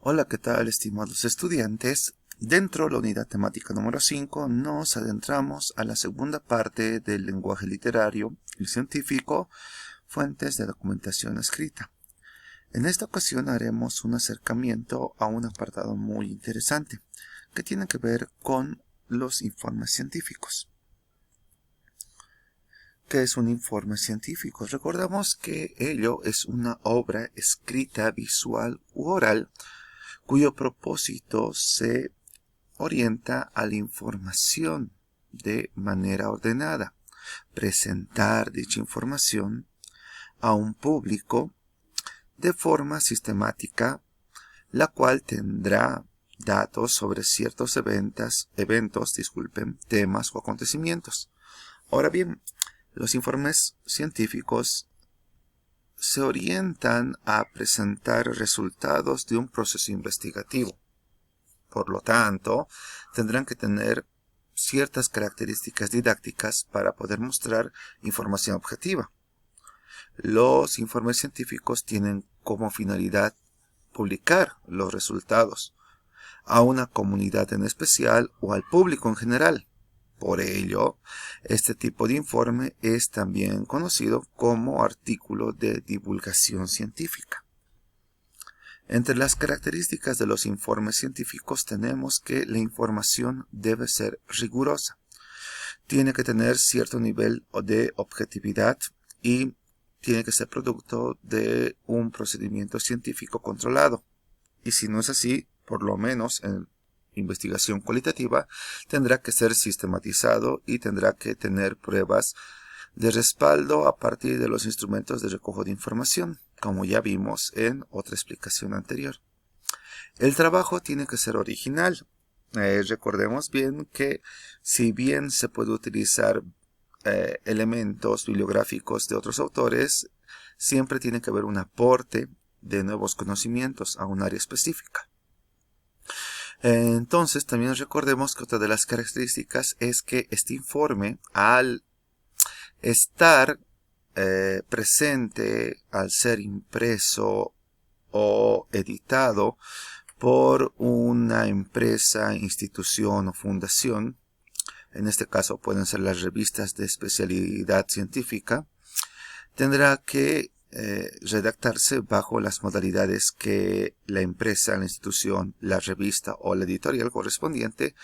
Hola, ¿qué tal, estimados estudiantes? Dentro de la unidad temática número 5 nos adentramos a la segunda parte del lenguaje literario y científico, fuentes de documentación escrita. En esta ocasión haremos un acercamiento a un apartado muy interesante que tiene que ver con los informes científicos. ¿Qué es un informe científico? Recordamos que ello es una obra escrita, visual u oral cuyo propósito se orienta a la información de manera ordenada, presentar dicha información a un público de forma sistemática, la cual tendrá datos sobre ciertos eventos, temas o acontecimientos. Ahora bien, los informes científicos se orientan a presentar resultados de un proceso investigativo. Por lo tanto, tendrán que tener ciertas características didácticas para poder mostrar información objetiva. Los informes científicos tienen como finalidad publicar los resultados a una comunidad en especial o al público en general. Por ello, este tipo de informe es también conocido como artículo de divulgación científica. Entre las características de los informes científicos tenemos que la información debe ser rigurosa. Tiene que tener cierto nivel de objetividad y tiene que ser producto de un procedimiento científico controlado. Y si no es así, por lo menos en investigación cualitativa, tendrá que ser sistematizado y tendrá que tener pruebas de respaldo a partir de los instrumentos de recojo de información, como ya vimos en otra explicación anterior. El trabajo tiene que ser original. Recordemos bien que si bien se puede utilizar elementos bibliográficos de otros autores, siempre tiene que haber un aporte de nuevos conocimientos a un área específica. Entonces, también recordemos que otra de las características es que este informe, al estar presente, al ser impreso o editado por una empresa, institución o fundación, en este caso pueden ser las revistas de especialidad científica, tendrá que redactarse bajo las modalidades que la empresa, la institución, la revista o la editorial correspondiente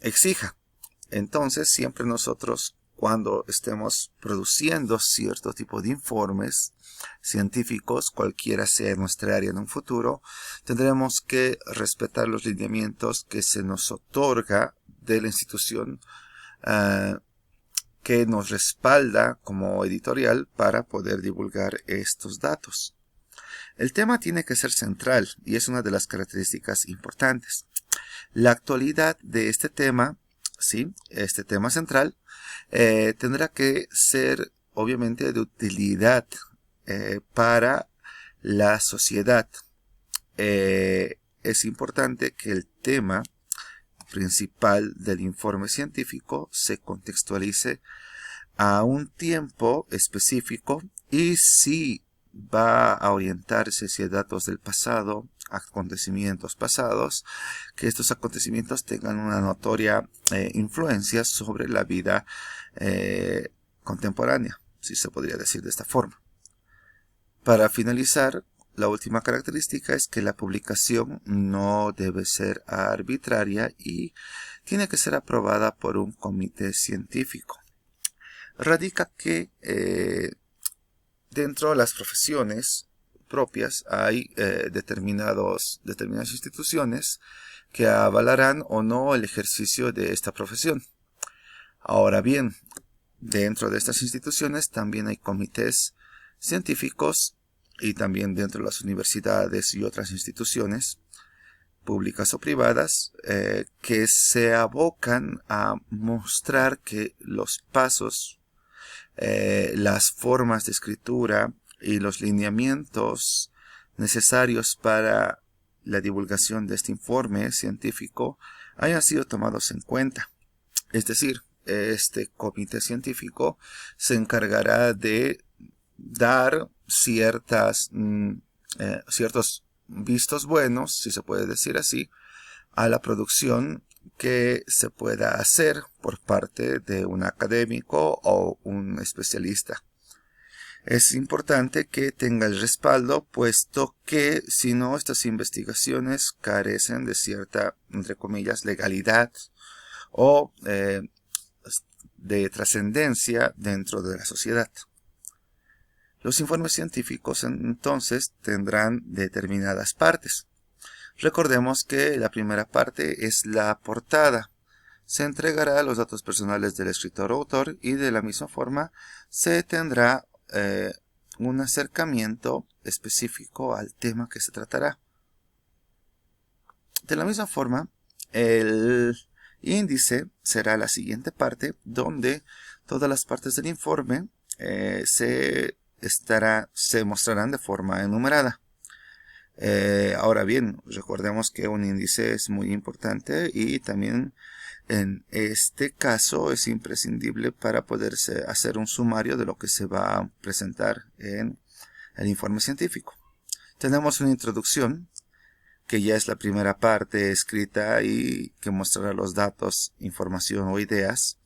exija. Entonces, siempre nosotros, cuando estemos produciendo cierto tipo de informes científicos, cualquiera sea nuestra área en un futuro, tendremos que respetar los lineamientos que se nos otorga de la institución que nos respalda como editorial para poder divulgar estos datos. El tema tiene que ser central y es una de las características importantes. La actualidad de este tema, sí, este tema central, tendrá que ser obviamente de utilidad para la sociedad. Es importante que el tema principal del informe científico se contextualice a un tiempo específico y si va a orientarse hacia datos del pasado, acontecimientos pasados, que estos acontecimientos tengan una notoria influencia sobre la vida contemporánea, si se podría decir de esta forma. Para finalizar, la última característica es que la publicación no debe ser arbitraria y tiene que ser aprobada por un comité científico. Radica que dentro de las profesiones propias hay determinadas instituciones que avalarán o no el ejercicio de esta profesión. Ahora bien, dentro de estas instituciones también hay comités científicos y también dentro de las universidades y otras instituciones públicas o privadas que se abocan a mostrar que los pasos, las formas de escritura y los lineamientos necesarios para la divulgación de este informe científico hayan sido tomados en cuenta. Es decir, este comité científico se encargará de dar ciertos vistos buenos, si se puede decir así, a la producción que se pueda hacer por parte de un académico o un especialista. Es importante que tenga el respaldo, puesto que si no, estas investigaciones carecen de cierta, entre comillas, legalidad o de trascendencia dentro de la sociedad. Los informes científicos entonces tendrán determinadas partes. Recordemos que la primera parte es la portada. Se entregará los datos personales del escritor o autor y de la misma forma se tendrá un acercamiento específico al tema que se tratará. De la misma forma, el índice será la siguiente parte, donde todas las partes del informe se mostrarán de forma enumerada. Ahora bien, recordemos que un índice es muy importante y también en este caso es imprescindible para poderse hacer un sumario de lo que se va a presentar en el informe científico. Tenemos una introducción, que ya es la primera parte escrita y que mostrará los datos, información o ideas,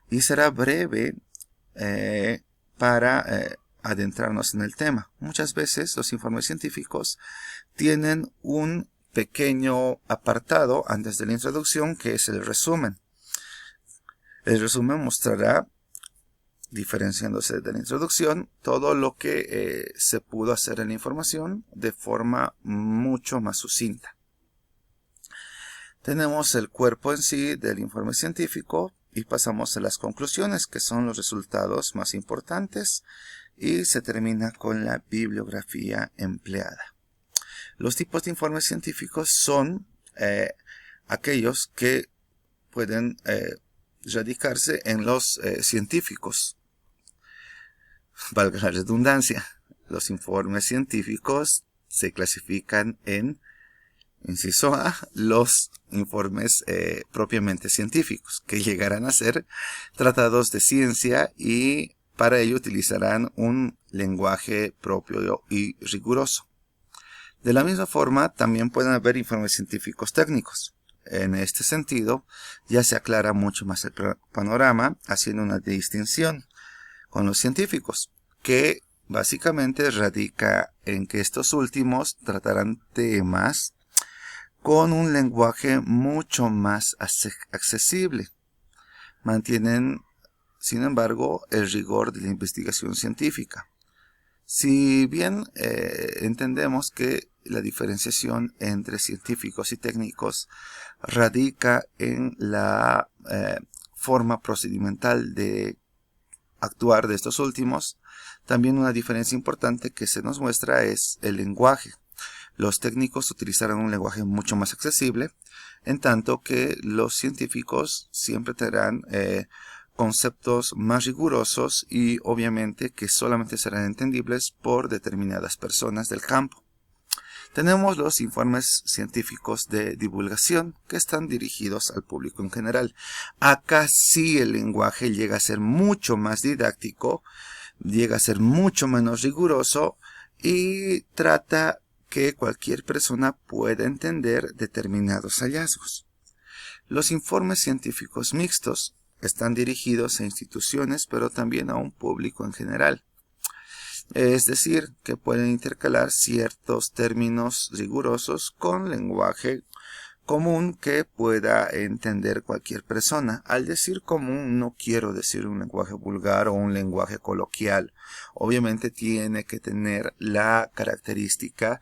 y será breve para adentrarnos en el tema. Muchas veces los informes científicos tienen un pequeño apartado antes de la introducción, que es el resumen. El resumen mostrará, diferenciándose de la introducción, todo lo que se pudo hacer en la información de forma mucho más sucinta. Tenemos el cuerpo en sí del informe científico y pasamos a las conclusiones, que son los resultados más importantes, y se termina con la bibliografía empleada. Los tipos de informes científicos son aquellos que pueden radicarse en los científicos. Valga la redundancia, los informes científicos se clasifican en, inciso A, los informes propiamente científicos, que llegarán a ser tratados de ciencia y para ello utilizarán un lenguaje propio y riguroso. De la misma forma, también pueden haber informes científicos técnicos. En este sentido, ya se aclara mucho más el panorama, haciendo una distinción con los científicos, que básicamente radica en que estos últimos tratarán temas con un lenguaje mucho más accesible. Mantienen, sin embargo, el rigor de la investigación científica. Si bien entendemos que la diferenciación entre científicos y técnicos radica en la forma procedimental de actuar de estos últimos, también una diferencia importante que se nos muestra es el lenguaje. Los técnicos utilizarán un lenguaje mucho más accesible, en tanto que los científicos siempre tendrán conceptos más rigurosos y obviamente que solamente serán entendibles por determinadas personas del campo. Tenemos los informes científicos de divulgación, que están dirigidos al público en general. Acá sí el lenguaje llega a ser mucho más didáctico, llega a ser mucho menos riguroso y trata que cualquier persona pueda entender determinados hallazgos. Los informes científicos mixtos están dirigidos a instituciones, pero también a un público en general. Es decir, que pueden intercalar ciertos términos rigurosos con lenguaje común que pueda entender cualquier persona. Al decir común no quiero decir un lenguaje vulgar o un lenguaje coloquial. Obviamente tiene que tener la característica,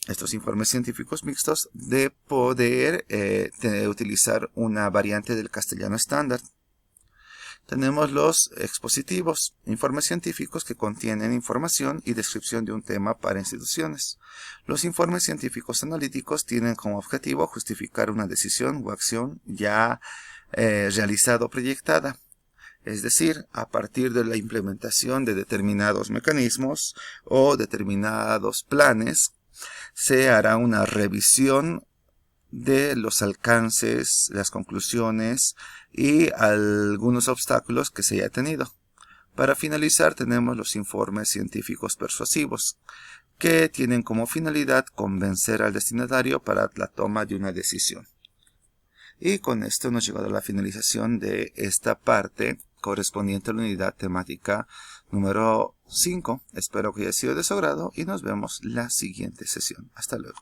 estos informes científicos mixtos, de poder utilizar una variante del castellano estándar. Tenemos los expositivos, informes científicos que contienen información y descripción de un tema para instituciones. Los informes científicos analíticos tienen como objetivo justificar una decisión o acción ya realizada o proyectada. Es decir, a partir de la implementación de determinados mecanismos o determinados planes, se hará una revisión de los alcances, las conclusiones y algunos obstáculos que se haya tenido. Para finalizar, tenemos los informes científicos persuasivos, que tienen como finalidad convencer al destinatario para la toma de una decisión. Y con esto hemos llegado a la finalización de esta parte correspondiente a la unidad temática número 5. Espero que haya sido de su agrado y nos vemos la siguiente sesión. Hasta luego.